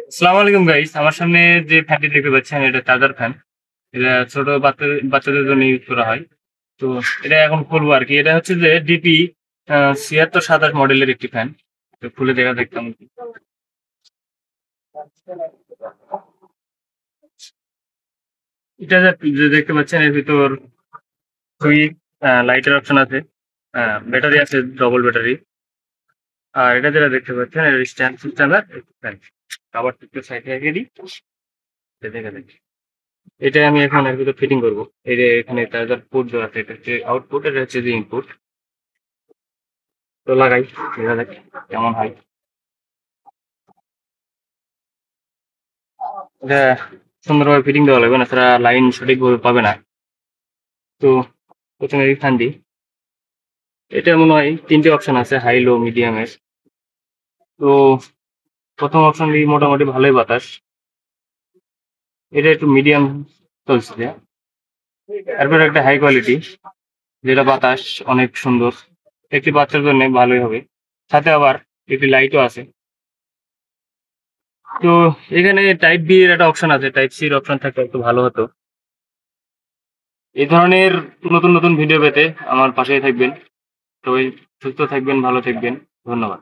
আসসালামু আলাইকুম গাইস। আমার সামনে যে ফ্যানটি দেখতে পাচ্ছেন এটা চার্জার ফ্যান। এটা ছোট বাচ্চাদের জন্য ইউজ করা হয়। তো এটা এখন খুলবো আরকি। এটা হচ্ছে যে ডিপি ৭৬-২৭ মডেলের একটি ফ্যান। তো খুলে দেখতাম। এটা যে দেখতে পাচ্ছেন এর ভিতর সুইচ, লাইটের অপশন আছে। ব্যাটারি আছে, ডবল ব্যাটারি। আর এটা যেটা দেখতে পাচ্ছেন এর স্ট্যান্ড সিস্টেমের ফ্যান। কাভারটা একটু সাইডে রেখে দিই। দেখে দেখি। এটাই আমি এখন এর ভিতর ফিটিং করব। এই যে এখানে চার্জার পোর্ট দেওয়া আছে, এটা হচ্ছে আউটপুট, এটা হচ্ছে যে ইনপুট। তো লাগাই, দেখা যাক কেমন হয়। এটা সুন্দরভাবে ফিটিং দেওয়া লাগবে, না তারা লাইন সঠিকভাবে পাবে না। তো প্রথমে রিফান দিই। এটা মনে হয় ৩টে অপশন আছে, হাই, লো, মিডিয়ামের। তো প্রথম অপশন দিই, মোটামুটি ভালোই বাতাস। এটা একটু মিডিয়াম চলছে। তারপরে একটা হাই কোয়ালিটি, যেটা বাতাস অনেক সুন্দর। একটি বাচ্চার জন্য ভালোই হবে। সাথে আবার একটি লাইটও আছে। তো এখানে টাইপ বি এর একটা অপশন আছে, টাইপ সি এর অপশন থাকলে একটু ভালো হতো। এই ধরনের নতুন নতুন ভিডিও পেতে আমার পাশেই থাকবেন। সবাই সুস্থ থাকবেন, ভালো থাকবেন। ধন্যবাদ।